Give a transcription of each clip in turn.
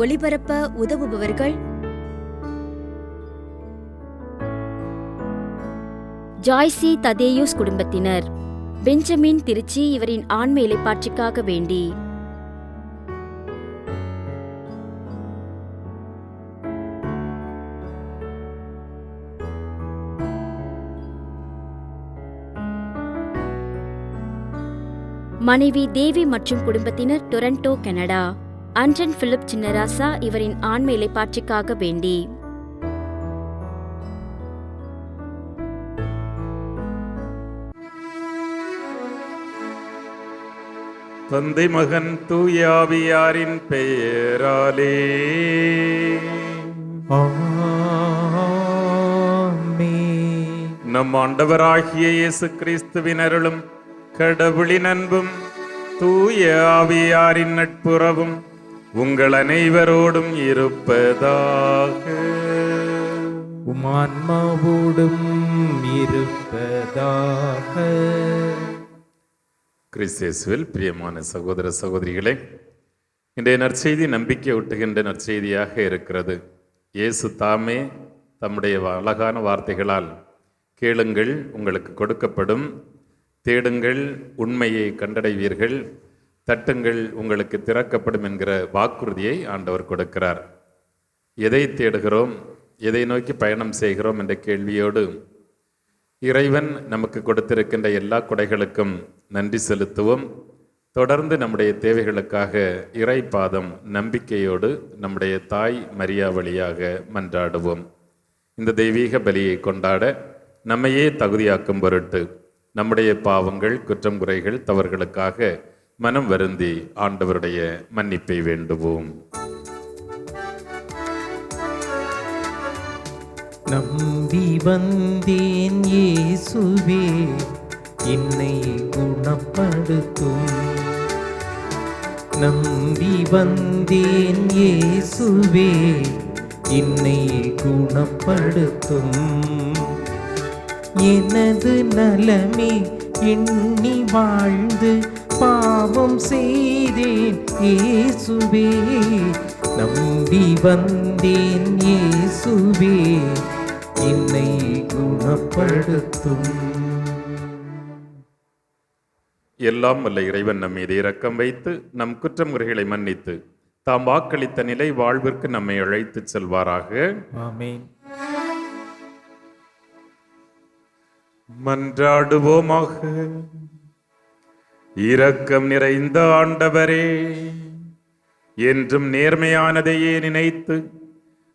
ஒளிபரப்ப உதவுபவர்கள் ஜாய்சி ததேயுஸ் குடும்பத்தினர். பெஞ்சமின் திருச்சி இவரின் ஆன்ம இளைப்பாற்றிக்காக வேண்டி. மனைவி தேவி மற்றும் குடும்பத்தினர், Toronto, Canada. Anton Philip Chinnarasa இவரின் ஆன்ம இளைப்பாற்றிக்காக வேண்டி. தந்தை மகன் தூயாவியாரின் பெயராலே நம் ஆண்டவராகிய இயேசு கிறிஸ்துவின் அருளும் கடவுளின் அன்பும் தூய ஆவியாரின் நட்புறவும் உங்கள் அனைவரோடும் இருப்பதாக. உமான்மாவோடும் இருப்பதாக. கிறிஸ்துவில் பிரியமான சகோதர சகோதரிகளே, இன்றைய நற்செய்தி நம்பிக்கை ஊட்டுகின்ற நற்செய்தியாக இருக்கிறது. இயேசு தாமே தம்முடைய அழகான வார்த்தைகளால் கேளுங்கள் உங்களுக்கு கொடுக்கப்படும், தேடுங்கள் உண்மையை கண்டடைவீர்கள், தட்டுங்கள் உங்களுக்கு திறக்கப்படும் என்கிற வாக்குறுதியை ஆண்டவர் கொடுக்கிறார். எதை தேடுகிறோம், எதை நோக்கி பயணம் செய்கிறோம் என்ற கேள்வியோடு இறைவன் நமக்கு கொடுத்திருக்கின்ற எல்லா கொடைகளுக்கும் நன்றி செலுத்துவோம். தொடர்ந்து நம்முடைய தேவைகளுக்காக இறை பாதம் நம்பிக்கையோடு நம்முடைய தாய் மரியா வழியாக மன்றாடுவோம். இந்த தெய்வீக பலியை கொண்டாட நம்மையே தகுதியாக்கும் பொருட்டு நம்முடைய பாவங்கள், குற்றம், குறைகள், தவறுகளுக்காக மனம் வருந்தி ஆண்டவருடைய மன்னிப்பை வேண்டுவோம். நம்பி வந்தேன் இயேசுவே, என்னை குணப்படுத்தும். நம்பி வந்தேன் இயேசுவே, என்னை குணப்படுத்தும். எனது நலமே எண்ணி வாழ்ந்து பாவம் செய்தேன் இயேசுவே. நம்பி வந்தேன் இயேசுவே, என்னை குணப்படுத்தும். எல்லாம் வல்ல இறைவன் நம் மீது இரக்கம் வைத்து நம் குற்றம் குறைகளை மன்னித்து தாம் வாக்களித்த நிலை வாழ்விற்கு நம்மை அழைத்து செல்வாராக. ஆமென். மன்றாடுவோமாக. இரக்கம் நிறைந்த ஆண்டவரே, என்றும் நேர்மையானதையே நினைத்து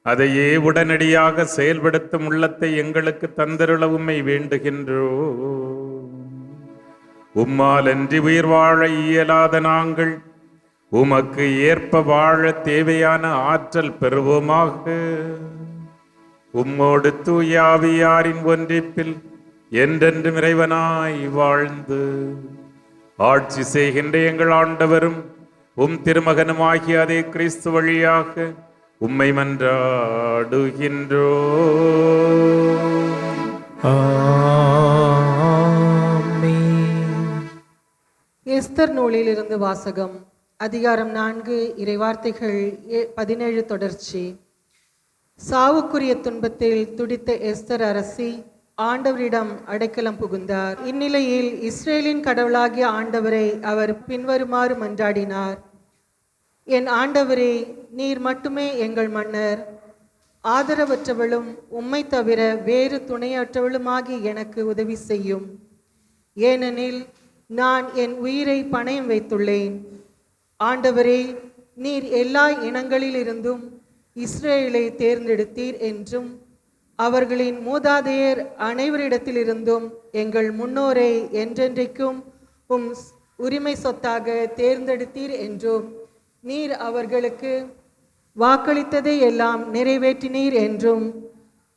அதையே உடனடியாக செயல்படுத்தும் உள்ளத்தை எங்களுக்கு தந்தருள உம்மை வேண்டுகின்றோம். உம்மால் அன்றி உயிர் வாழ இயலாத நாங்கள் உமக்கு ஏற்ப வாழ தேவையான ஆற்றல் பெறுவோமாக. உம்மோடு தூயாவியாரின் ஒன்றிப்பில் என்றென்றும் இறைவனாய் வாழ்ந்து ஆட்சி செய்கின்ற எங்கள் ஆண்டவரும் உம் திருமகனுமாகிய அதே கிறிஸ்து வழியாக உம்மை மன்றாடுகின்றோம். எஸ்தர் நூலிலிருந்து வாசகம். அதிகாரம் 4, இறைவார்த்தைகள் 17 தொடர்ச்சி. சாவுக்குரிய துன்பத்தில் துடித்த எஸ்தர் அரசி ஆண்டவரிடம் அடைக்கலம் புகுந்தார். இந்நிலையில் இஸ்ரேலின் கடவுளாகிய ஆண்டவரை அவர் பின்வருமாறு மன்றாடினார். என் ஆண்டவரே, நீர் மட்டுமே எங்கள் மன்னர். ஆதரவற்றவளும் உம்மை தவிர வேறு துணையற்றவளுமாகி எனக்கு உதவி செய்யும். ஏனெனில் நான் என் உயிரை பணயம் வைத்துள்ளேன். ஆண்டவரே, நீர் எல்லா இனங்களிலிருந்தும் இஸ்ரேலை தேர்ந்தெடுத்தீர் என்றும் அவர்களின் மூதாதையர் அனைவரிடத்திலிருந்தும் எங்கள் முன்னோரை என்றென்றைக்கும் உம் உரிமை சொத்தாக தேர்ந்தெடுத்தீர் என்றும் நீர் அவர்களுக்கு வாக்களித்ததை எல்லாம் நிறைவேற்றினீர் என்றும்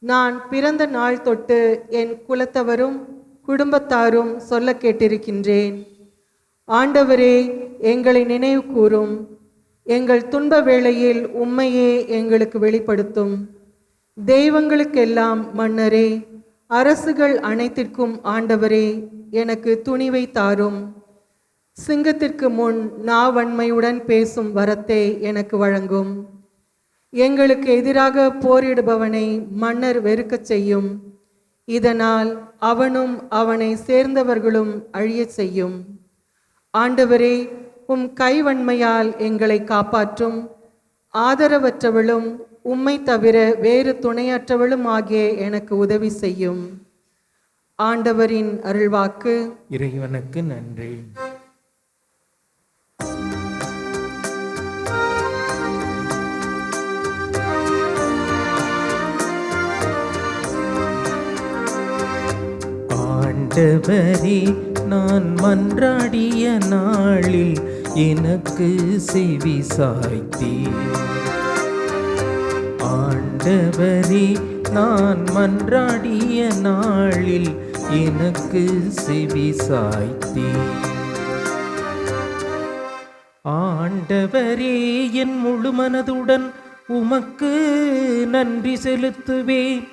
நான் பிறந்த நாள் தொட்டு என் குலத்தவரும் குடும்பத்தாரும் சொல்ல கேட்டிருக்கின்றேன். ஆண்டவரே, எங்களை நினைவு கூரும். எங்கள் துன்ப வேளையில் உம்மையே எங்களுக்கு வெளிப்படுத்தும். தெய்வங்களுக்கெல்லாம் மன்னரே, அரசுகள் அனைத்திற்கும் ஆண்டவரே, எனக்கு துணிவை தாரும். சிங்கத்திற்கு முன் நாவன்மையுடன் பேசும் வரத்தை எனக்கு வழங்கும். எங்களுக்கு எதிராக போரிடுபவனை மன்னர் வெறுக்கச் செய்யும். இதனால் அவனும் அவனை சேர்ந்தவர்களும் அழியச் செய்யும். ஆண்டவரே, உம் கைவன்மையால் எங்களை காப்பாற்றும். ஆதரவற்றவளும் உம்மை தவிர வேறு துணையற்றவளும் ஆகிய எனக்கு உதவி செய்யும். ஆண்டவரின் அருள்வாக்கு. இறைவனுக்கு நன்றி. ஆண்டவரே, நான் மன்றாடிய நாளில் எனக்கு செவி சாய்த்தீர். ஆண்டவரே, நான் மன்றாடிய நாளில் எனக்கு செவி சாய்த்தீர். ஆண்டவரே, என் முழு மனதுடன் உமக்கு நன்றி செலுத்துவேன்.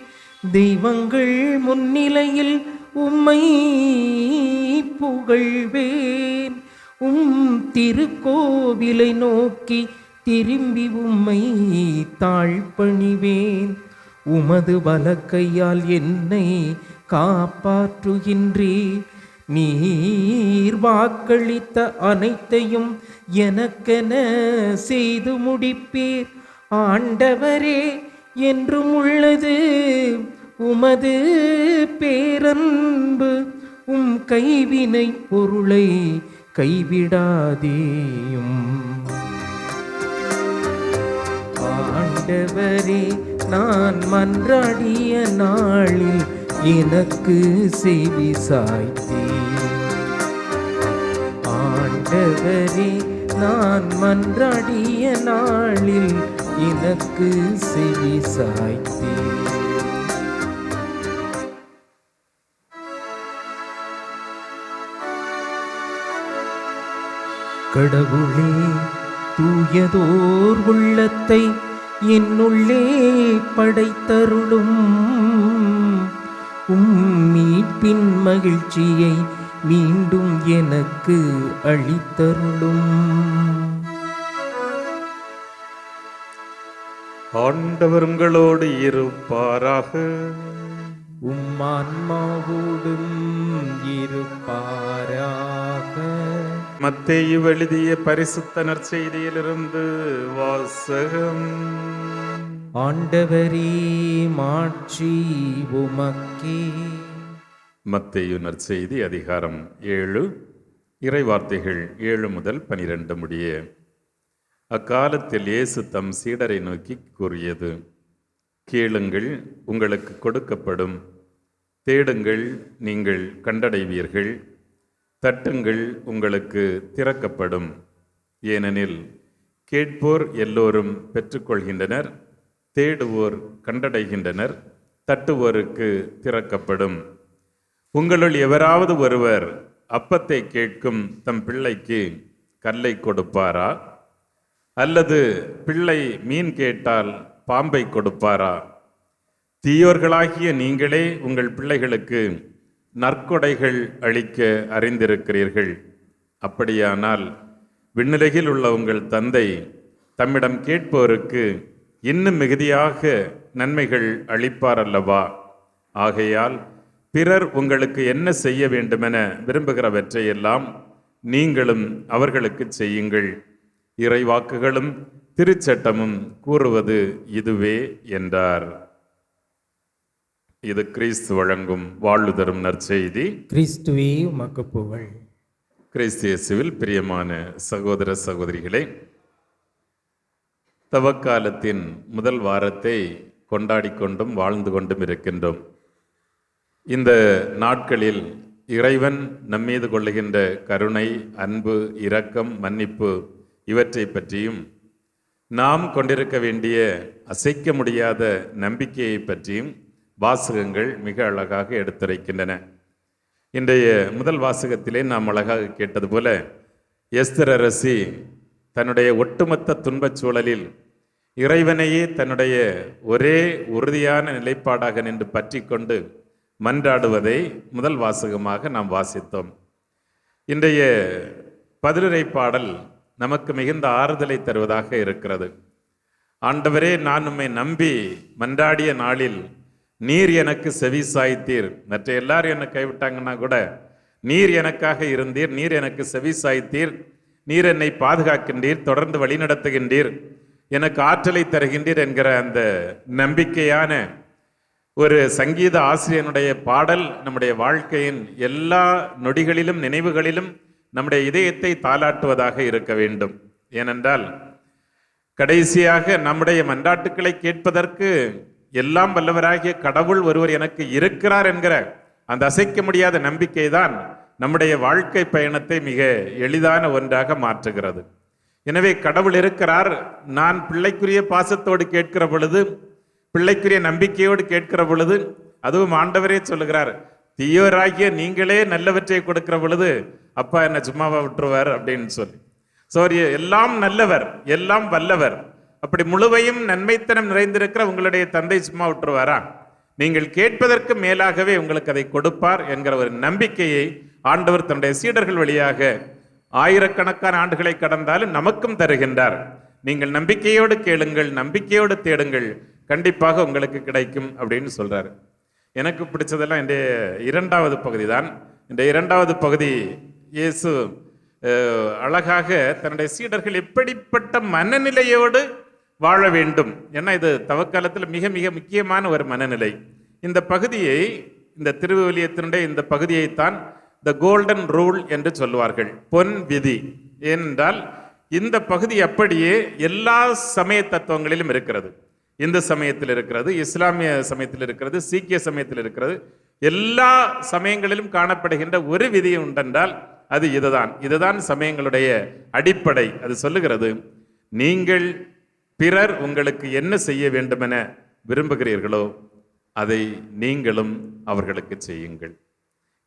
தெய்வங்கள் முன்னிலையில் உம்மை புகழ்வேன். திருக்கோவிலை நோக்கி திரும்பி உம்மை தாழ்பணிவேன். உமது வலக்கையால் என்னை காப்பாற்றுகின்றீர். நீர் வாக்களித்த அனைத்தையும் எனக்கென செய்து முடிப்பீர். ஆண்டவரே, என்றும் உள்ளது உமது பேரன்பு. உம் கைவினை பொருளை கைவிடாதேயும். ஆண்டவரே, நான் மன்றாடிய நாளில் எனக்கு செவி சாய்த்தீர். ஆண்டவரே, நான் மன்றாடிய நாளில் எனக்கு செவி சாய்த்தீர். கடவுளே, தூயதோர் உள்ளத்தை என்னுள்ளே படைத்தருளும். மீட்பின் மகிழ்ச்சியை மீண்டும் எனக்கு அளித்தருளும். ஆண்டவர் உங்களோடு இருப்பாராக. ஆன்மாவோடும் இருப்பாராக. மத்தேயு எழுதிய பரிசுத்த நற்செய்தியிலிருந்து வாசகம். ஆண்டவரே, மாட்சி உமக்கே. மத்தேயு நற்செய்தி அதிகாரம் 7 இறைவார்த்தைகள் 7 முதல் 12 முடிய. அக்காலத்தில் இயேசு தம் சீடரை நோக்கி கூறியது: கேளுங்கள், உங்களுக்கு கொடுக்கப்படும். தேடுங்கள், நீங்கள் கண்டடைவீர்கள். தட்டுங்கள், உங்களுக்கு திறக்கப்படும். ஏனெனில் கேட்போர் எல்லோரும் பெற்றுக்கொள்கின்றனர், தேடுவோர் கண்டடைகின்றனர், தட்டுவோருக்கு திறக்கப்படும். உங்களுள் எவராவது ஒருவர் அப்பத்தை கேட்கும் தம் பிள்ளைக்கு கல்லை கொடுப்பாரா? அல்லது பிள்ளை மீன் கேட்டால் பாம்பை கொடுப்பாரா? தீயோர்களாகிய நீங்களே உங்கள் பிள்ளைகளுக்கு நற்கொடைகள் அளிக்க அறிந்திருக்கிறீர்கள். அப்படியானால் விண்ணுலகில் உள்ள உங்கள் தந்தை தம்மிடம் கேட்போருக்கு இன்னும் மிகுதியாக நன்மைகள் அளிப்பார் அல்லவா? ஆகையால் பிறர் உங்களுக்கு என்ன செய்ய வேண்டுமென விரும்புகிறவற்றையெல்லாம் நீங்களும் அவர்களுக்கு செய்யுங்கள். இறைவாக்குகளும் திருச்சட்டமும் கூறுவது இதுவே என்றார். இது கிறிஸ்து வழங்கும் வாழ்வு தரும் நற்செய்தி. கிறிஸ்துவே உமக்கு புகழ். கிறிஸ்து இயேசுவில் பிரியமான சகோதர சகோதரிகளே, தவக்காலத்தின் முதல் வாரத்தை கொண்டாடி கொண்டும் வாழ்ந்து கொண்டும் இருக்கின்றோம். இந்த நாட்களில் இறைவன் நம்மீது கொள்ளுகின்ற கருணை, அன்பு, இரக்கம், மன்னிப்பு இவற்றை பற்றியும் நாம் கொண்டிருக்க வேண்டிய அசைக்க முடியாத நம்பிக்கையை பற்றியும் வாசகங்கள் மிக அழகாக எடுத்துரைக்கின்றன. இன்றைய முதல் வாசகத்திலே நாம் அழகாக கேட்டது போல, எஸ்தர் அரசி தன்னுடைய ஒட்டுமொத்த துன்பச் சூழலில் இறைவனையே தன்னுடைய ஒரே உறுதியான நிலைப்பாடாக நின்று பற்றி கொண்டு மன்றாடுவதை முதல் வாசகமாக நாம் வாசித்தோம். இன்றைய பதிலுரை பாடல் நமக்கு மிகுந்த ஆறுதலை தருவதாக இருக்கிறது. ஆண்டவரே, நான் உம்மை நம்பி மன்றாடிய நாளில் நீர் எனக்கு செவி சாய்த்தீர். மற்ற எல்லாரும் என்னை கைவிட்டாங்கன்னா கூட நீர் எனக்காக இருந்தீர், நீர் எனக்கு செவி சாய்த்தீர், நீர் என்னை பாதுகாக்கின்றீர், தொடர்ந்து வழிநடத்துகின்றீர், எனக்கு ஆற்றலை தருகின்றீர் என்கிற அந்த நம்பிக்கையான ஒரு சங்கீத ஆசிரியனுடைய பாடல் நம்முடைய வாழ்க்கையின் எல்லா நொடிகளிலும் நினைவுகளிலும் நம்முடைய இதயத்தை தாளாட்டுவதாக இருக்க வேண்டும். ஏனென்றால் கடைசியாக நம்முடைய மன்றாட்டுக்களை கேட்பதற்கு எல்லாம் வல்லவராகிய கடவுள் ஒருவர் எனக்கு இருக்கிறார் என்கிற அந்த அசைக்க முடியாத நம்பிக்கை தான் நம்முடைய வாழ்க்கை பயணத்தை மிக எளிதான ஒன்றாக மாற்றுகிறது. எனவே கடவுள் இருக்கிறார், நான் பிள்ளைக்குரிய பாசத்தோடு கேட்கிற பொழுது, பிள்ளைக்குரிய நம்பிக்கையோடு கேட்கிற பொழுது, அதுவும் ஆண்டவரே சொல்லுகிறார், தீயோராகிய நீங்களே நல்லவற்றை கொடுக்கிற பொழுது அப்பா என்ன சும்மாவா விட்டுருவார் அப்படின்னு சொல்லி. எல்லாம் நல்லவர், எல்லாம் வல்லவர், அப்படி முழுவையும் நன்மைத்தனம் நிறைந்திருக்கிற உங்களுடைய தந்தை சும்மா விட்டுருவாரா? நீங்கள் கேட்பதற்கு மேலாகவே உங்களுக்கு அதை கொடுப்பார் என்கிற ஒரு நம்பிக்கையை ஆண்டவர் தன்னுடைய சீடர்கள் வழியாக ஆயிரக்கணக்கான ஆண்டுகளை கடந்தாலும் நமக்கும் தருகின்றார். நீங்கள் நம்பிக்கையோடு கேளுங்கள், நம்பிக்கையோடு தேடுங்கள், கண்டிப்பாக உங்களுக்கு கிடைக்கும் அப்படின்னு சொல்றாரு. எனக்கு பிடிச்சதெல்லாம் இந்த இரண்டாவது பகுதி தான். இந்த இரண்டாவது பகுதி இயேசு அழகாக தன்னுடைய சீடர்கள் எப்படிப்பட்ட மனநிலையோடு வாழ வேண்டும், ஏன்னா இது தவக்காலத்தில் மிக மிக முக்கியமான ஒரு மனநிலை. இந்த பகுதியை, இந்த திருவிவிலியத்தினுடைய இந்த பகுதியைத்தான் த கோல்டன் ரூல் என்று சொல்வார்கள், பொன் விதி. ஏனென்றால் இந்த பகுதி அப்படியே எல்லா சமய தத்துவங்களிலும் இருக்கிறது. இந்து சமயத்தில் இருக்கிறது, இஸ்லாமிய சமயத்தில் இருக்கிறது, சீக்கிய சமயத்தில் இருக்கிறது. எல்லா சமயங்களிலும் காணப்படுகின்ற ஒரு விதி உண்டென்றால் அது இதுதான் சமயங்களுடைய அடிப்படை. அது சொல்லுகிறது, நீங்கள் பிறர் உங்களுக்கு என்ன செய்ய வேண்டுமென விரும்புகிறீர்களோ அதை நீங்களும் அவர்களுக்கு செய்யுங்கள்.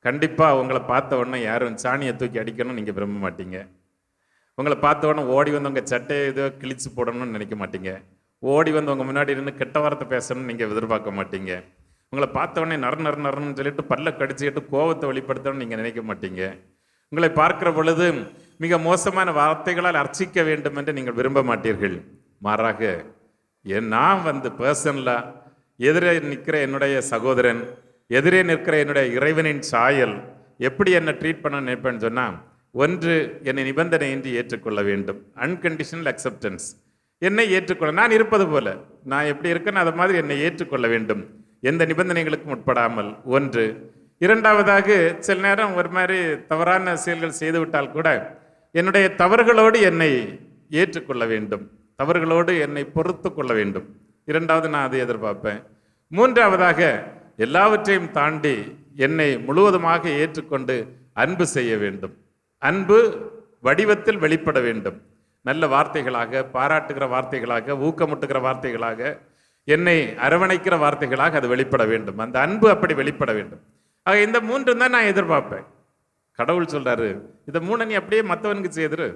கண்டிப்பா உங்களை பார்த்த உடனே யாரும் சாணியை தூக்கி அடிக்கணும்னு நீங்க விரும்ப மாட்டீங்க. உங்களை பார்த்த உடனே ஓடி வந்து உங்க சட்டையை ஏதோ கிழிச்சு போடணும்னு நினைக்க மாட்டீங்க. ஓடி வந்து உங்க முன்னாடி இருந்து கெட்ட வார்த்தை பேசணும்னு நீங்க எதிர்பார்க்க மாட்டீங்க. உங்களை பார்த்த உடனே நறுன்னு சொல்லிட்டு பல்ல கடிச்சுக்கிட்டு கோபத்தை வெளிப்படுத்தணும்னு நீங்க நினைக்க மாட்டீங்க. உங்களை பார்க்கிற பொழுது மிக மோசமான வார்த்தைகளால் அர்ச்சிக்க வேண்டும் என்று நீங்கள் விரும்ப மாட்டீர்கள். மாறாக நான் வந்து பர்சனலா எதிரே நிற்கிற என்னுடைய சகோதரன், எதிரே நிற்கிற என்னுடைய இறைவனின் சாயல் எப்படி என்னை ட்ரீட் பண்ண நினைப்பேன்னு சொன்னால், ஒன்று, என்னை நிபந்தனையின்றி ஏற்றுக்கொள்ள வேண்டும், அன்கண்டிஷனல் அக்செப்டன்ஸ். என்னை ஏற்றுக்கொள்ள, நான் இருப்பது போல, நான் எப்படி இருக்கேன்னு அதை மாதிரி என்னை ஏற்றுக்கொள்ள வேண்டும், எந்த நிபந்தனைகளுக்கும் உட்படாமல். ஒன்று. இரண்டாவதாக, சில நேரம் ஒரு மாதிரி தவறான செயல்கள் செய்துவிட்டால் கூட என்னுடைய தவறுகளோடு என்னை ஏற்றுக்கொள்ள வேண்டும், தவறுகளோடு என்னை பொறுத்து கொள்ள வேண்டும். இரண்டாவது, நான் அதை எதிர்பார்ப்பேன். மூன்றாவதாக, எல்லாவற்றையும் தாண்டி என்னை முழுவதுமாக ஏற்றுக்கொண்டு அன்பு செய்ய வேண்டும். அன்பு வடிவத்தில் வெளிப்பட வேண்டும். நல்ல வார்த்தைகளாக, பாராட்டுகிற வார்த்தைகளாக, ஊக்கமுட்டுகிற வார்த்தைகளாக, என்னை அரவணைக்கிற வார்த்தைகளாக அது வெளிப்பட வேண்டும். அந்த அன்பு அப்படி வெளிப்பட வேண்டும். ஆக இந்த மூன்று தான் நான் எதிர்பார்ப்பேன். கடவுள் சொல்றாரு, இந்த மூணு நீ அப்படியே மற்றவனுக்கு செய்திரு,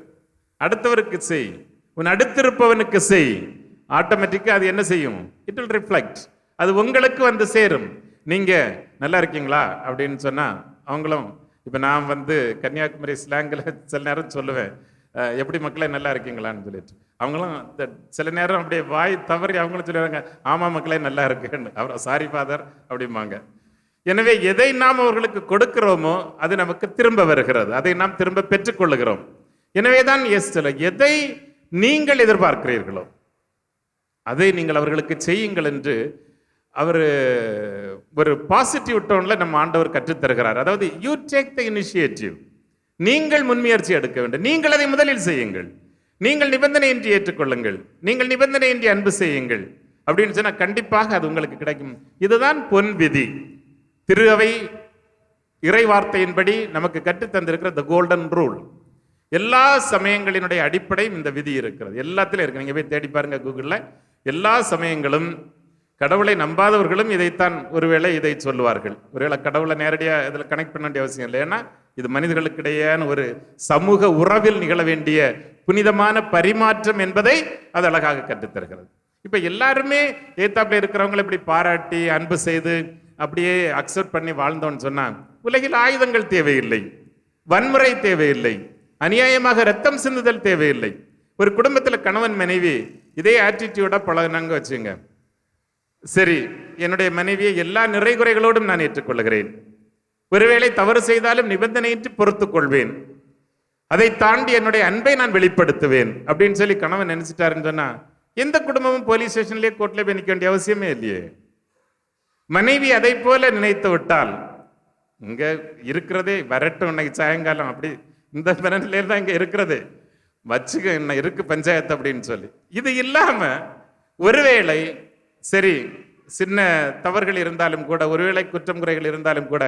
அடுத்தவருக்கு செய், உன் அடுத்திருப்பவனுக்கு செய். ஆட்டோமேட்டிக்கா அது என்ன செய்யும்? It will reflect. அது உங்களுக்கு வந்து சேரும். நீங்க நல்லா இருக்கீங்களா அப்படின்னு சொன்னா அவங்களும், இப்ப நான் வந்து கன்னியாகுமரி ஸ்லாங்கில் சில நேரம் சொல்லுவேன், எப்படி மக்களே நல்லா இருக்கீங்களான்னு சொல்லிட்டு, அவங்களும் சில நேரம் அப்படியே வாய் தவறி அவங்களும் சொல்லுவாங்க, ஆமா மக்களே நல்லா இருக்குன்னு. அவர் சாரி ஃபாதர் அப்படிம்பாங்க. எனவே எதை நாம் அவர்களுக்கு கொடுக்கிறோமோ அது நமக்கு திரும்ப வருகிறது, அதை நாம் திரும்ப பெற்றுக்கொள்ளுகிறோம். எனவேதான் எதை நீங்கள் எதிர்பார்க்கிறீர்களோ அதை நீங்கள் அவர்களுக்கு செய்யுங்கள் என்று அவர் ஒரு பாசிட்டிவ் டோன்ல நம்ம ஆண்டவர் கற்றுத்தருகிறார். அதாவது யூ டேக் த இனிஷியேட்டிவ், நீங்கள் முன்முயற்சி எடுக்க வேண்டும், நீங்கள் அதை முதலில் செய்யுங்கள், நீங்கள் நிபந்தனையின்றி ஏற்றுக்கொள்ளுங்கள், நீங்கள் நிபந்தனையின்றி அன்பு செய்யுங்கள் அப்படின்னு சொன்னா கண்டிப்பாக அது உங்களுக்கு கிடைக்கும். இதுதான் பொன் விதி. திரு அவை இறை வார்த்தையின்படி நமக்கு கற்றுத்தந்திருக்கிற த கோல்டன் ரூல். எல்லா சமயங்களினுடைய அடிப்படையும் இந்த விதி இருக்கிறது, எல்லாத்திலும் இருக்கு. நீங்க போய் தேடி பாருங்க கூகுளில். எல்லா சமயங்களும், கடவுளை நம்பாதவர்களும் இதைத்தான் ஒருவேளை இதை சொல்லுவார்கள். ஒருவேளை கடவுளை நேரடியாக இதில் கனெக்ட் பண்ண வேண்டிய அவசியம் இல்லை. ஏன்னா இது மனிதர்களுக்கிடையான ஒரு சமூக உறவில் நிகழ வேண்டிய புனிதமான பரிமாற்றம் என்பதை அது அழகாக கற்றுத்தருகிறது. இப்போ எல்லாருமே ஏத்தாப்புல இருக்கிறவங்களை இப்படி பாராட்டி அன்பு செய்து அப்படியே அக்செப்ட் பண்ணி வாழ்ந்தோன்னு சொன்னா உலகில் ஆயுதங்கள் தேவையில்லை, வன்முறை தேவையில்லை, அநியாயமாக ரத்தம் சிந்துதல் தேவையில்லை. ஒரு குடும்பத்தில் கணவன் மனைவி இதே ஆட்டிடியூடா பழகுனாங்க வச்சுங்க. சரி, என்னுடைய மனைவியை எல்லா நிறைகுறைகளோடும் நான் ஏற்றுக்கொள்கிறேன், ஒருவேளை தவறு செய்தாலும் நிபந்தனையின்றி பொறுத்துக் கொள்வேன், அதை தாண்டி என்னுடைய அன்பை நான் வெளிப்படுத்துவேன் அப்படின்னு சொல்லி கணவன் நினைச்சிட்டாருன்னு சொன்னா எந்த குடும்பமும் போலீஸ் ஸ்டேஷன்லயே கோர்ட்ல போய் நிற்க வேண்டிய அவசியமே இல்லையே. மனைவி அதை போல நினைத்து விட்டால் இங்க இருக்கிறதே வரட்டும், இன்னைக்கு சாயங்காலம் அப்படி இந்த பிறனிலே தான் இங்க இருக்கிறது, வச்சுக்க என்ன இருக்கு பஞ்சாயத்து அப்படின்னு சொல்லி. இது இல்லாம ஒருவேளை சரி சின்ன தவறுகள் இருந்தாலும் கூட, ஒருவேளை குற்றம் குறைகள் இருந்தாலும் கூட,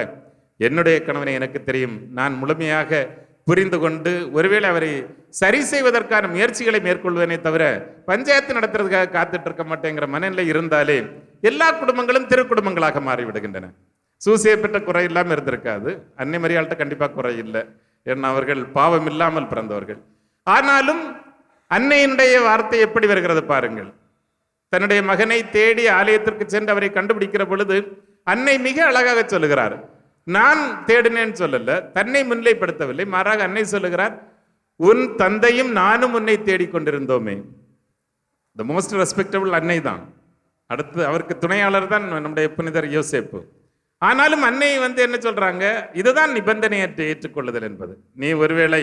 என்னுடைய கணவனை எனக்கு தெரியும், நான் முழுமையாக புரிந்து கொண்டு ஒருவேளை அவரை சரி செய்வதற்கான முயற்சிகளை மேற்கொள்வதனை தவிர பஞ்சாயத்து நடத்துறதுக்காக காத்துட்டு இருக்க மாட்டேங்கிற மனநிலை இருந்தாலே எல்லா குடும்பங்களும் திரு குடும்பங்களாக மாறிவிடுகின்றன. சூசையை பெற்ற குறை இல்லாமல் இருந்திருக்காது. அன்னை மரியாள்கிட்ட கண்டிப்பா குறை இல்லை, ஏன்னா அவர்கள் பாவம் இல்லாமல் பிறந்தவர்கள். ஆனாலும் அன்னையினுடைய வார்த்தை எப்படி வருகிறது பாருங்கள். தன்னுடைய மகனை தேடி ஆலயத்திற்கு சென்று அவரை கண்டுபிடிக்கிற பொழுது அன்னை மிக அழகாக சொல்லுகிறார், நான் தேடினேன்னு சொல்லல, தன்னை முன்னிலைப்படுத்தவில்லை, மாறாக அன்னை சொல்லுகிறார், உன் தந்தையும் நானும் உன்னை தேடிக்கொண்டிருந்தோமே. த மோஸ்ட் ரெஸ்பெக்டபிள் அன்னை தான். அடுத்து அவருக்கு துணையாளர் தான் நம்முடைய புனிதர் யோசேப்பு. ஆனாலும் அன்னை என்ன சொல்றாங்க, இதுதான் நிபந்தனையற்ற ஏற்றுக்கொள்ளுதல் என்பது. நீ ஒருவேளை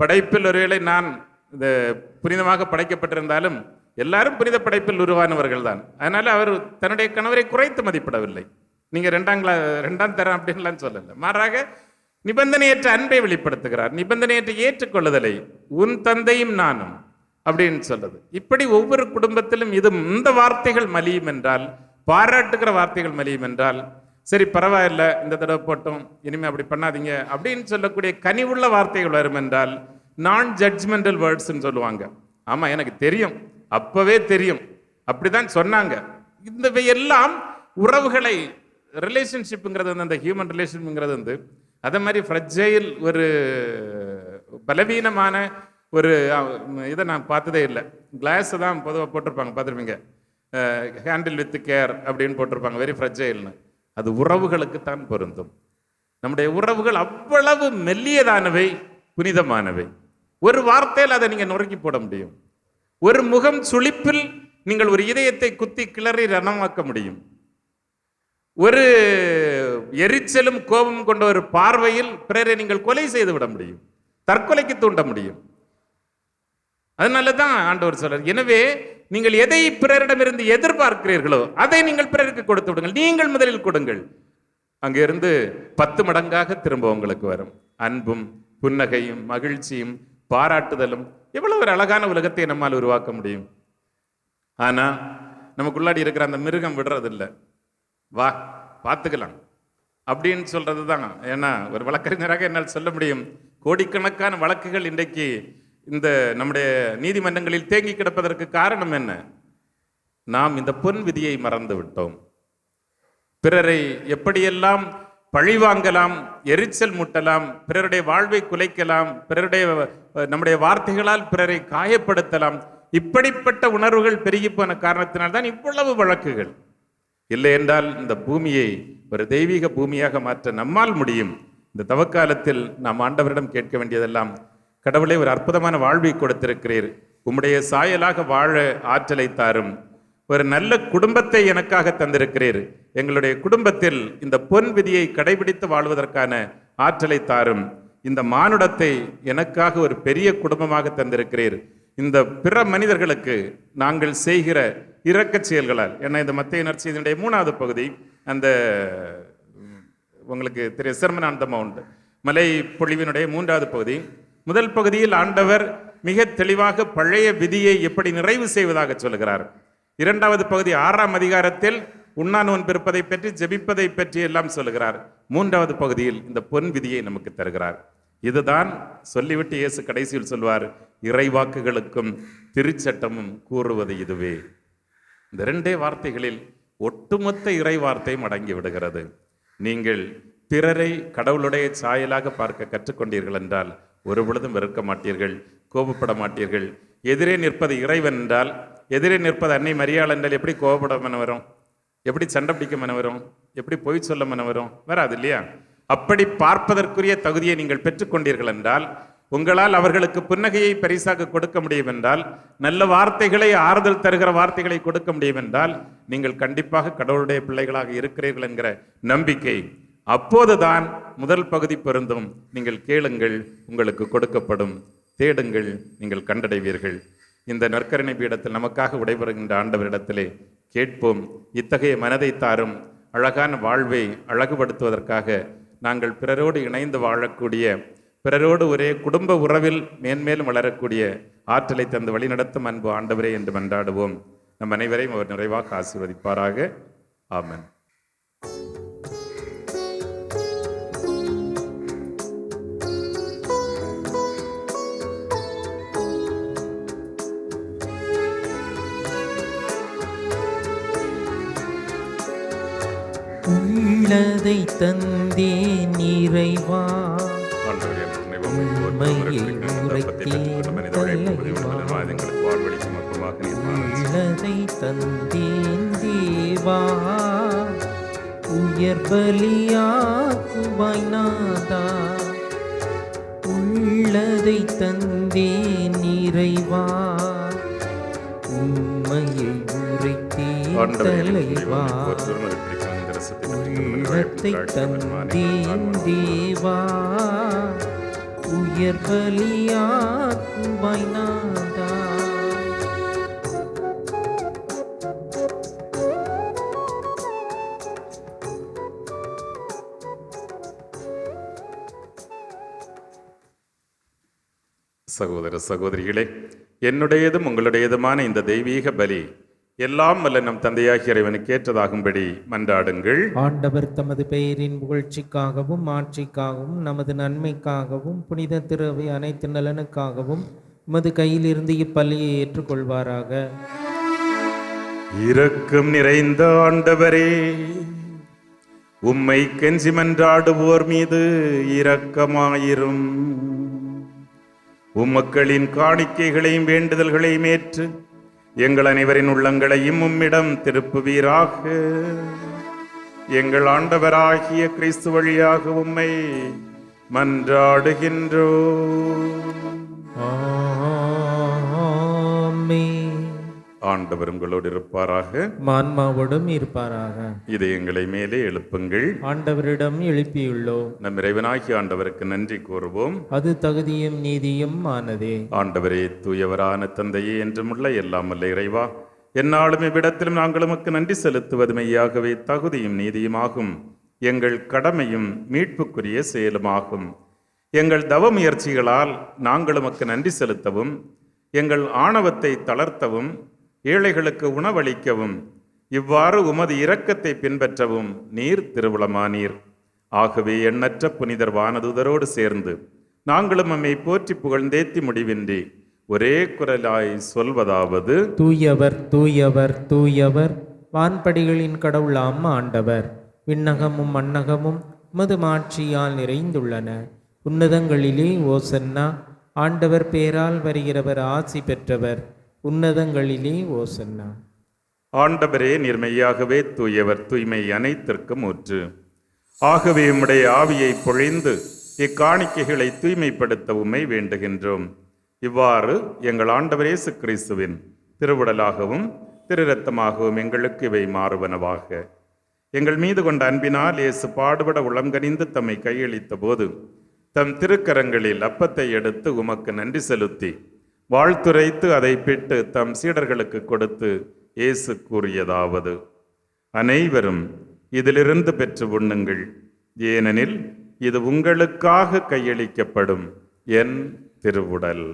படைப்பில் ஒருவேளை நான் இந்த புனிதமாக படைக்கப்பட்டிருந்தாலும் எல்லாரும் புனித படைப்பில் உருவானவர்கள் தான். அதனால அவர் தன்னுடைய கணவரை குறைத்து மதிப்பிடவில்லை. நீங்க ரெண்டாம் தரம் அப்படின்லாம் சொல்லல, மாறாக நிபந்தனையற்ற அன்பை வெளிப்படுத்துகிறார், நிபந்தனையற்ற ஏற்றுக்கொள்ளுதலை. உன் தந்தையும் நானும் அப்படின்னு சொல்றது. இப்படி ஒவ்வொரு குடும்பத்திலும் இது இந்த வார்த்தைகள் மலியும் என்றால், பாராட்டுகிற வார்த்தைகள் மலியும் என்றால், சரி பரவாயில்ல இந்த தடவை போட்டோம், இனிமே அப்படி பண்ணாதீங்க அப்படின்னு சொல்லக்கூடிய கனிவுள்ள வார்த்தைகள் வரும் என்றால் நான் ஜட்ஜ்மெண்டல் வேர்ட்ஸ்ன்னு சொல்லுவாங்க. ஆமா எனக்கு தெரியும், அப்பவே தெரியும், அப்படிதான் சொன்னாங்க. இந்த எல்லாம் உறவுகளை, ரிலேஷன்ஷிப்புங்கிறது அந்த ஹியூமன் ரிலேஷன்ங்கிறது அதே மாதிரி ஃப்ரெஜைல் ஒரு பலவீனமான ஒரு இதை நான் பார்த்ததே இல்லை. கிளாஸ் தான் பொதுவாக போட்டிருப்பாங்க, பார்த்துருப்பீங்க, ஹேண்டில் வித் கேர் அப்படின்னு போட்டிருப்பாங்க, வெரி ஃப்ரெஜைல்னு. அது உறவுகளுக்குத்தான் பொருந்தும். நம்முடைய உறவுகள் அவ்வளவு மெல்லியதானவை, புனிதமானவை. ஒரு வார்த்தையில் அதை நீங்கள் நொறுக்கி போட முடியும். ஒரு முகம் சுளிப்பில் நீங்கள் ஒரு இதயத்தை குத்தி கிளறி ரணமாக்க முடியும். ஒரு எரிச்சலும் கோபமும் கொண்ட ஒரு பார்வையில் பிறரை நீங்கள் கொலை செய்து விட முடியும், தற்கொலைக்கு தூண்ட முடியும். அதனாலதான் ஆண்டவர் சொல்றார், எனவே நீங்கள் எதை பிறரிடமிருந்து எதிர்பார்க்கிறீர்களோ அதை நீங்கள் பிறருக்கு கொடுத்து விடுங்கள், நீங்கள் முதலில் கொடுங்கள், அங்கிருந்து 10 மடங்காக திரும்ப உங்களுக்கு வரும். அன்பும் புன்னகையும் மகிழ்ச்சியும் பாராட்டுதலும். எவ்வளவு ஒரு அழகான உலகத்தை நம்மால் உருவாக்க முடியும். ஆனா நமக்குள்ளாடி இருக்கிற அந்த மிருகம் விடுறதில்லை, வா பார்த்துக்கலாம் அப்படின்னு சொல்றது தான். ஏன்னா ஒரு வழக்கறிஞராக என்னால் சொல்ல முடியும், கோடிக்கணக்கான வழக்குகள் இன்றைக்கு இந்த நம்முடைய நீதிமன்றங்களில் தேங்கி கிடப்பதற்கு காரணம் என்ன? நாம் இந்த பொன் விதியை மறந்து விட்டோம். பிறரை எப்படியெல்லாம் பழிவாங்கலாம், எரிச்சல் மூட்டலாம், பிறருடைய வாழ்வை குலைக்கலாம், நம்முடைய வார்த்தைகளால் பிறரை காயப்படுத்தலாம். இப்படிப்பட்ட உணர்வுகள் பெருகி போன காரணத்தினால்தான் இவ்வளவு வழக்குகள். இல்லை என்றால் இந்த பூமியை ஒரு தெய்வீக பூமியாக மாற்ற நம்மால் முடியும். இந்த தவக்காலத்தில் நாம் ஆண்டவரிடம் கேட்க வேண்டியதெல்லாம், கடவுளே ஒரு அற்புதமான வாழ்வை கொடுத்திருக்கிறீர், உம்முடைய சாயலாக வாழ ஆற்றலை தாரும். ஒரு நல்ல குடும்பத்தை எனக்காக தந்திருக்கிறீர், எங்களுடைய குடும்பத்தில் இந்த பொன் விதியை கடைபிடித்து வாழ்வதற்கான ஆற்றலை தாரும். இந்த மானுடத்தை எனக்காக ஒரு பெரிய குடும்பமாக தந்திருக்கிறீர். இந்த பிற மனிதர்களுக்கு நாங்கள் செய்கிற இரக்கச் செயல்களால், ஏன்னா இந்த மத்தேயு நற்செய்தியினுடைய 3வது பகுதி, அந்த உங்களுக்கு திரு செர்மன் ஆன் தி மவுண்ட், மலை பொழிவினுடைய 3வது பகுதி. முதல் பகுதியில் ஆண்டவர் மிக தெளிவாக பழைய விதியை எப்படி நிறைவு செய்வதாக சொல்கிறார். 2வது பகுதி 6ஆம் அதிகாரத்தில் உண்ணா நோன்பு இருப்பதை பற்றி, ஜெபிப்பதை பற்றி எல்லாம் சொல்லுகிறார். 3வது பகுதியில் இந்த பொன் விதியை நமக்கு தருகிறார். இதுதான் சொல்லிவிட்டு இயேசு கடைசியில் சொல்வார், இறைவாக்குகளுக்கும் திருச்சட்டமும் கூறுவது இதுவே. இந்த 2 வார்த்தைகளில் ஒட்டுமொத்த இறை வார்த்தையும் அடங்கி விடுகிறது. நீங்கள் பிறரை கடவுளுடைய சாயலாக பார்க்க கற்றுக்கொண்டீர்கள் என்றால் ஒரு பொழுதும் வெறுக்க மாட்டீர்கள், கோபப்பட மாட்டீர்கள். எதிரே நிற்பது இறைவன் என்றால், எதிரே நிற்பது அன்னை மரியாள் என்றால் எப்படி கோபப்பட மன வரும், எப்படி சண்டை பிடிக்க மன வரும், எப்படி பொய் சொல்ல மன வரும்? வராது இல்லையா? அப்படி பார்ப்பதற்குரிய தகுதியை நீங்கள் பெற்றுக்கொண்டீர்கள் என்றால் உங்களால் அவர்களுக்கு புன்னகையை பரிசாக கொடுக்க முடியும் என்றால், நல்ல வார்த்தைகளை, ஆறுதல் தருகிற வார்த்தைகளை கொடுக்க முடியும் என்றால், நீங்கள் கண்டிப்பாக கடவுளுடைய பிள்ளைகளாக இருக்கிறீர்கள் என்கிற நம்பிக்கை அப்போதுதான் முதல் பகுதி பொருந்தும். நீங்கள் கேளுங்கள், உங்களுக்கு கொடுக்கப்படும்; தேடுங்கள், நீங்கள் கண்டடைவீர்கள். இந்த நற்கருணை பீடத்தில் நமக்காக விடைபெறுகின்ற ஆண்டவரிடத்திலே கேட்போம். இத்தகைய மனதை தாரும். அழகான வாழ்வை அழகுபடுத்துவதற்காக நாங்கள் பிறரோடு இணைந்து வாழக்கூடிய, பிறரோடு ஒரே குடும்ப உறவில் மேன்மேலும் வளரக்கூடிய ஆற்றலை தந்து வழிநடத்தும் அன்பு ஆண்டவரே என்று மன்றாடுவோம். நம் அனைவரையும் அவர் நிறைவாக ஆசீர்வதிப்பாராக. ஆமென். உள்ளதை தந்தேன் இறைவா, ஆண்டவரே, உம்மையை உரைத்தேன் தலைவா. உள்ளதை தந்தேன் தேவா, உயர் பலியாக்குவாய் நாதா. உள்ளதை தந்தேன் இறைவா, உம்மையை உரைத்தேன் தலைவா. உள்ளத்தை தந்தேன் தேவா, உயர் பலியாக்குவாய் நாதா. சகோதர சகோதரிகளே, என்னுடையதும் உங்களுடையதுமான இந்த தெய்வீக பலி எல்லாம் வல்ல நம் தந்தையாகிய இறைவனுக்கு ஏற்றதாகும்படி மன்றாடுங்கள். ஆண்டவர் தமது பெயரின் புகழ்ச்சிக்காகவும் ஆட்சிக்காகவும் நமது நன்மைக்காகவும் புனித திருவை அனைத்து நலனுக்காகவும் உமது கையிலிருந்து இப்பலியை ஏற்றுக்கொள்வாராக. இரக்கம் நிறைந்த ஆண்டவரே, உம்மை கெஞ்சி மன்றாடுவோர் மீது இரக்கமாயிரும். உம்மக்களின் காணிக்கைகளையும் வேண்டுதல்களையும் ஏற்று எங்கள் அனைவரின் உள்ளங்களையும் உம்மிடம் திருப்புவீராக. எங்கள் ஆண்டவராகிய கிறிஸ்து வழியாக உம்மை மன்றாடுகின்றோம். ஆண்டவர் உங்களோடு இருப்பாராக, ஆன்மாவோடும் இருப்பாராக. இதயங்களை மேலே எழுப்புங்கள். ஆண்டவரிடம் எழுப்பியுள்ளோம். நம் இறைவனாகிய ஆண்டவருக்கு நன்றி கூறுவோம். அது தகுதியும் நீதியும் ஆனதே. ஆண்டவரே, தூயவரான தந்தையே, என்றுமுள்ள எல்லாம் வல்ல இறைவா, எந்நாளும் இவ்விடத்திலும் நாங்கள் உமக்கு நன்றி செலுத்துவது மெய்யாகவே தகுதியும் நீதியுமாகும். எங்கள் கடமையும் மீட்புக்குரிய செயலுமாகும். எங்கள் தவ முயற்சிகளால் நாங்கள் உமக்கு நன்றி செலுத்தவும், எங்கள் ஆணவத்தை தளர்த்தவும், ஏழைகளுக்கு உணவளிக்கவும், இவ்வாறு உமது இரக்கத்தை பின்பற்றவும் நீர் திருவுளமானீர். ஆகவே எண்ணற்ற புனிதர் வானதூதரோடு சேர்ந்து நாங்களும் நம்மை போற்றி புகழ்ந்தேத்தி முடிவின்றி ஒரே குரலாய் சொல்வதாவது: தூயவர் தூயவர் தூயவர், வான்படிகளின் கடவுளாம் ஆண்டவர். விண்ணகமும் மண்ணகமும் உமது மாட்சியால் நிறைந்துள்ளன. உன்னதங்களிலே ஓசன்னா. ஆண்டவர் பேரால் வருகிறவர் ஆசி பெற்றவர். உன்னதங்களிலே ஓசன்னா. ஆண்டவரே, நிர்மையாகவே தூயவர், தூய்மை அனைத்திற்கும் ஊற்று. ஆகவே உம்முடைய ஆவியை பொழிந்து இக்காணிக்கைகளை தூய்மைப்படுத்த உம்மை வேண்டுகின்றோம். இவ்வாறு எங்கள் ஆண்டவர் இயேசு கிறிஸ்துவின் திருவுடலாகவும் திரு இரத்தமாகவும் எங்களுக்கு இவை மாறுவனவாக. எங்கள் மீது கொண்ட அன்பினால் இயேசு பாடுபட உளங்கனிந்து தம்மை கையளித்த போது தம் திருக்கரங்களில் அப்பத்தை எடுத்து உமக்கு நன்றி செலுத்தி வாழ்த்துரைத்து அதை பிட்டு தம் சீடர்களுக்கு கொடுத்து இயேசு கூறியதாவது: அனைவரும் இதிலிருந்து பெற்று உண்ணுங்கள், ஏனெனில் இது உங்களுக்காக கையளிக்கப்படும் என் திருவுடல்.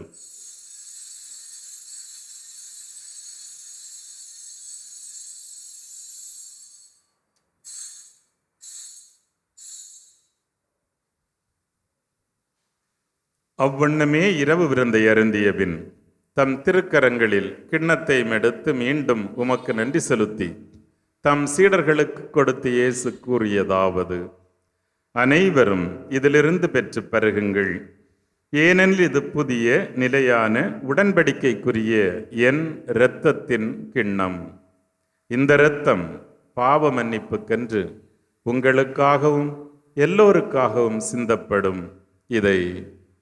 அவ்வண்ணமே இரவு விருந்தை அருந்திய பின் தம் திருக்கரங்களில் கிண்ணத்தை எடுத்து மீண்டும் உமக்கு நன்றி செலுத்தி தம் சீடர்களுக்கு கொடுத்து இயேசு கூறியதாவது: அனைவரும் இதிலிருந்து பெற்று பருகுங்கள், ஏனெனில் இது புதிய நிலையான உடன்படிக்கைக்குரிய என் இரத்தத்தின் கிண்ணம். இந்த இரத்தம் பாவ மன்னிப்புக்கென்று உங்களுக்காகவும் எல்லோருக்காகவும் சிந்தப்படும். இதை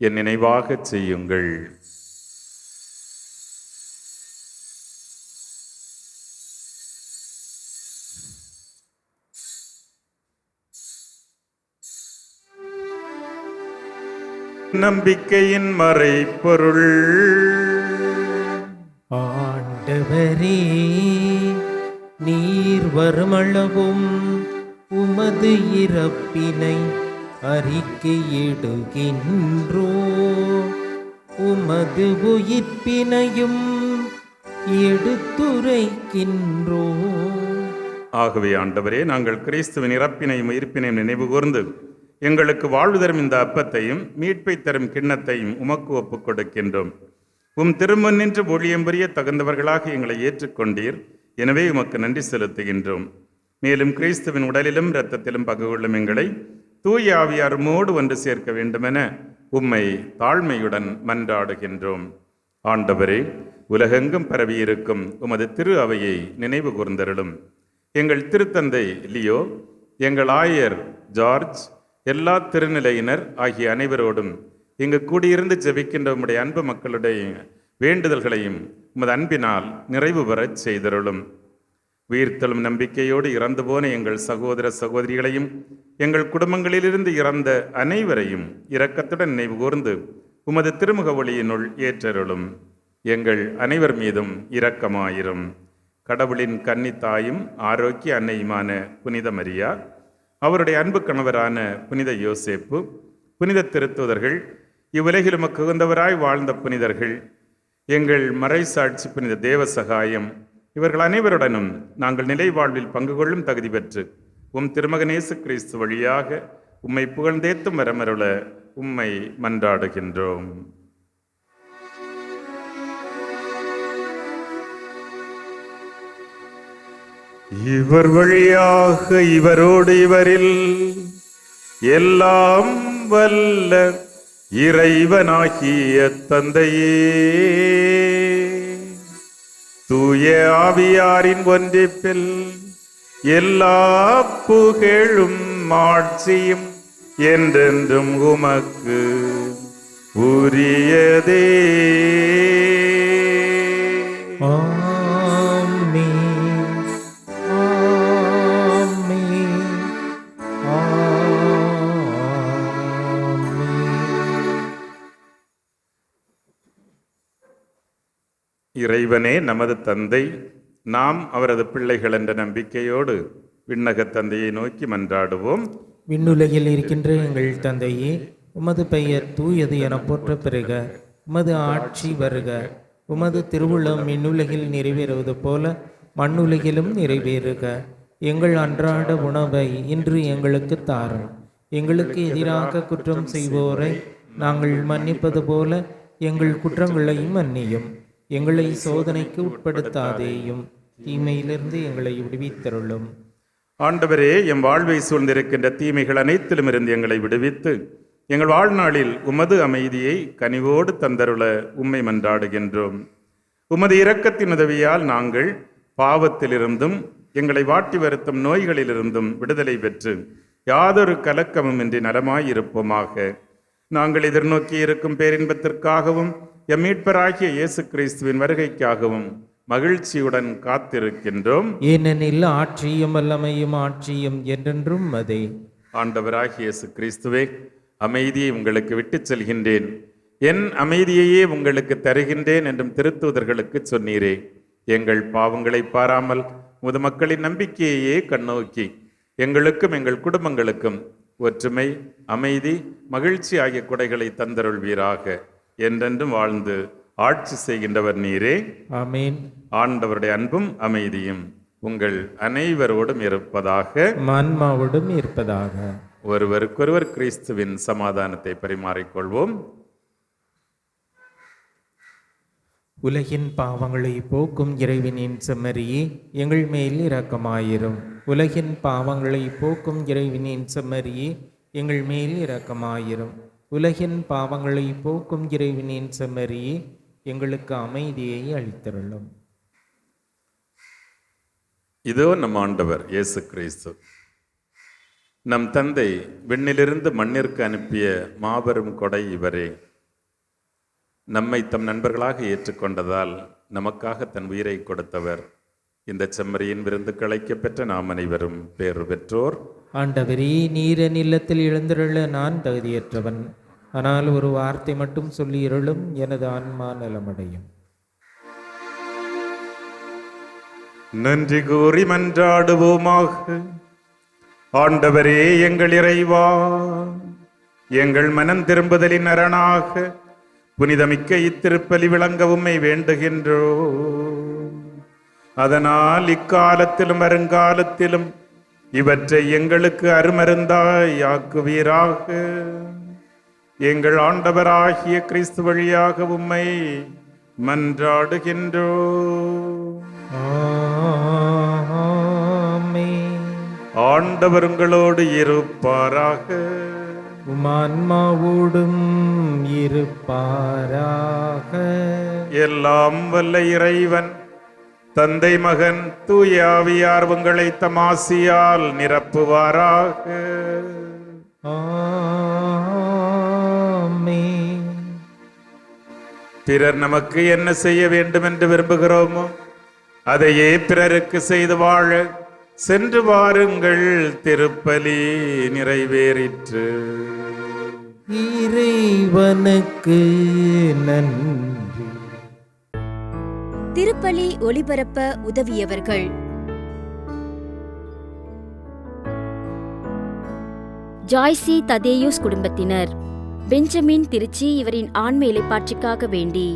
என் நினைவாகச் செய்யுங்கள். நம்பிக்கையின் மறைபொருள். ஆண்டவரே, நீர் வருமளவும் உமது இறப்பினை அறிக்கையிடுகின்றோ, உமது உயிர்ப்பினையும் எடுத்துரைக்கின்றோ. ஆகவே ஆண்டவரே, நாங்கள் கிறிஸ்துவின் இறப்பினையும் உயிர்ப்பினையும் நினைவு கூர்ந்து எங்களுக்கு வாழ்வு தரும் இந்த அப்பத்தையும் மீட்பை தரும் கிண்ணத்தையும் உமக்கு ஒப்புக் கொடுக்கின்றோம். உம் திருமுன் நின்று ஊழியம் புரிய தகுந்தவர்களாக எங்களை ஏற்றுக்கொண்டீர். எனவே உமக்கு நன்றி செலுத்துகின்றோம். மேலும் கிறிஸ்துவின் உடலிலும் இரத்தத்திலும் பங்கு கொள்ளும் எங்களை தூய ஆவியாருமோடு ஒன்று சேர்க்க வேண்டுமென உம்மை தாழ்மையுடன் மன்றாடுகின்றோம். ஆண்டவரே, உலகெங்கும் பரவியிருக்கும் உமது திரு அவையை நினைவு கூர்ந்தருளும். எங்கள் திருத்தந்தை லியோ, எங்கள் ஆயர் ஜார்ஜ், எல்லா திருநிலையினர் ஆகிய அனைவரோடும் இங்கு கூடியிருந்து ஜெபிக்கின்ற உம்முடைய அன்பு மக்களுடைய வேண்டுதல்களையும் உமது அன்பினால் நிறைவு பெறச் செய்தருளும். உயிர்த்தெழும் நம்பிக்கையோடு இறந்து போன எங்கள் சகோதர சகோதரிகளையும் எங்கள் குடும்பங்களிலிருந்து இறந்த அனைவரையும் இரக்கத்துடன் நினைவு கூர்ந்து உமது திருமுக ஒளியினுள் ஏற்றருளும். எங்கள் அனைவர் மீதும் இரக்கமாயிரும். கடவுளின் கன்னித்தாயும் ஆரோக்கிய அன்னையுமான புனித மரியா, அவருடைய அன்பு கணவரான புனித யோசேப்பு, புனித திருத்தூதர்கள், இவ்வுலகில் உமக்கு உகந்தவராய் வாழ்ந்த புனிதர்கள், எங்கள் மறைசாட்சி புனித தேவசகாயம், இவர்கள் அனைவருடனும் நாங்கள் நிலை வாழ்வில் பங்கு கொள்ளும் தகுதி பெற்று உம் திருமகன் இயேசு கிறிஸ்து வழியாக உம்மை புகழ்ந்தேத்தும் வரமருள உம்மை மன்றாடுகின்றோம். இவர் வழியாக இவரோடு இவரில் எல்லாம் வல்ல இறைவனாகிய தந்தையே, தூய ஆவியாரின் ஒன்றிப்பில் எல்லா புகழும் ஆட்சியும் என்றென்றும் உமக்கு உரியதே. இறைவனே நமது தந்தை, நாம் அவரது பிள்ளைகள் என்ற நம்பிக்கையோடு விண்ணக தந்தையை நோக்கி மன்றாடுவோம். விண்ணுலகில் இருக்கின்ற எங்கள் தந்தையே, உமது பெயர் தூயது என போற்ற பெறுக. உமது ஆட்சி வருக. உமது திருவுளம் விண்ணுலகில் நிறைவேறுவது போல மண்ணுலகிலும் நிறைவேறுக. எங்கள் அன்றாட உணவை இன்று எங்களுக்கு தாரும். எங்களுக்கு எதிராக குற்றம் செய்வோரை நாங்கள் மன்னிப்பது போல எங்கள் குற்றங்களையும் மன்னியும். எங்களை சோதனைக்கு உட்படுத்தாதேயும், தீமையிலிருந்து எங்களை விடுவித்தருளும். ஆண்டவரே, எம் வாழ்வை சூழ்ந்திருக்கின்ற தீமைகள் அனைத்திலும் இருந்து எங்களை விடுவித்து எங்கள் வாழ்நாளில் உமது அமைதியை கனிவோடு தந்தருள உம்மை மன்றாடுகின்றோம். உமது இரக்கத்தின் உதவியால் நாங்கள் பாவத்திலிருந்தும் எங்களை வாட்டி வருத்தும் நோய்களிலிருந்தும் விடுதலை பெற்று யாதொரு கலக்கமும் இன்றி நலமாயிருப்போமாக. நாங்கள் எதிர்நோக்கி இருக்கும் பேரின்பத்திற்காகவும் எம் மீட்பராகிய இயேசு கிறிஸ்துவின் வருகைக்காகவும் மகிழ்ச்சியுடன் காத்திருக்கின்றோம். ஏனெனில் ஆட்சியும் வல்லமையும் ஆட்சியும் என்றென்றும் அதே. ஆண்டவராகிய இயேசு கிறிஸ்துவே, அமைதியை உங்களுக்கு விட்டுச் செல்கின்றேன், என் அமைதியையே உங்களுக்கு தருகின்றேன் என்றும் திருத்தூதர்களுக்கு சொன்னீரே. எங்கள் பாவங்களை பாராமல் உமது மக்களின் நம்பிக்கையையே கண்ணோக்கி எங்களுக்கும் எங்கள் குடும்பங்களுக்கும் ஒற்றுமை, அமைதி, மகிழ்ச்சி ஆகிய கொடைகளை தந்தருள்வீராக. என்றென்றும் வாழ்ந்து ஆட்சி செய்கின்றவர் நீரே. ஆமென். ஆண்டவருடைய அன்பும் அமைதியும் உங்கள் அனைவரோடும் இருப்பதாக, ஆன்மாவோடும் இருப்பதாக. ஒருவருக்கொருவர் கிறிஸ்துவின் சமாதானத்தை பரிமாறிக்கொள்வோம். உலகின் பாவங்களை போக்கும் இறைவனின் செம்மறியே, எங்கள் மேல் இரக்கமாயிரும். உலகின் பாவங்களை போக்கும் இறைவனின் செம்மறியே, எங்கள் மேல் இரக்கமாயிரும். உலகின் பாவங்களை போக்கும் இறைவனின் செம்மறியே, எங்களுக்கு அமைதியை அளித்தருளும். இதோ நம் ஆண்டவர் இயேசு கிறிஸ்து, நம் தந்தை விண்ணிலிருந்து மண்ணிற்கு அனுப்பிய மாபெரும் கொடை இவரே. நம்மை தம் நண்பர்களாக ஏற்றுக்கொண்டதால் நமக்காக தன் உயிரை கொடுத்தவர். இந்த செம்மறியின் விருந்துக்கு அழைக்கப் பெற்ற நாம் அனைவரும் பேறு பெற்றோர். ஆண்டவரே, நீர் என் இல்லத்தில் எழுந்தருள நான் தகுதியற்றவன். ஆனால் ஒரு வார்த்தை மட்டும் சொல்லி இருளும், எனது ஆன்மா நலமடையும். நன்றி கூறி மன்றாடுவோமாக. ஆண்டவரே எங்கள் இறைவா, எங்கள் மனம் திரும்புதலின் அரணாக புனிதமிக்க இத்திருப்பலி விளங்க உம்மை வேண்டுகின்றோம். அதனால் இக்காலத்திலும் வருங்காலத்திலும் இவற்றை எங்களுக்கு அருமருந்தாய் ஆக்குவீராக. எங்கள் ஆண்டவராகிய கிறிஸ்து வழியாக உம்மை மன்றாடுகின்றோம். ஆமென். ஆண்டவர் உங்களோடு இருப்பாராக. உமான்மாவோடும் இருப்பாராக. எல்லாம் வல்ல இறைவன் தந்தை, மகன், தூய ஆவியார் உங்களை தம் ஆசியால் நிரப்புவாராக. ஆமென். பிறர் நமக்கு என்ன செய்ய வேண்டும் என்று விரும்புகிறோமோ அதையே பிறருக்கு செய்து வாழ சென்று வாருங்கள். திருப்பலி நிறைவேறிற்று. இறைவனுக்கு நன்றி. திருப்பலி ஒளிபரப்ப உதவியவர்கள்: ஜாய்சி ததேயுஸ் குடும்பத்தினர், பெஞ்சமின் திருச்சி இவரின் ஆன்ம இளைப்பாற்றிக்காக வேண்டி,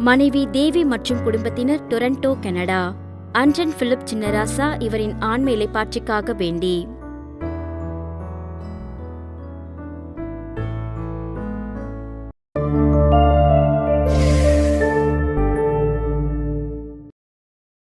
மனைவி தேவி மற்றும் குடும்பத்தினர், Toronto, Canada, Anton Philip Chinnarasa இவரின் ஆன்ம இளைப்பாற்றிக்காக வேண்டி,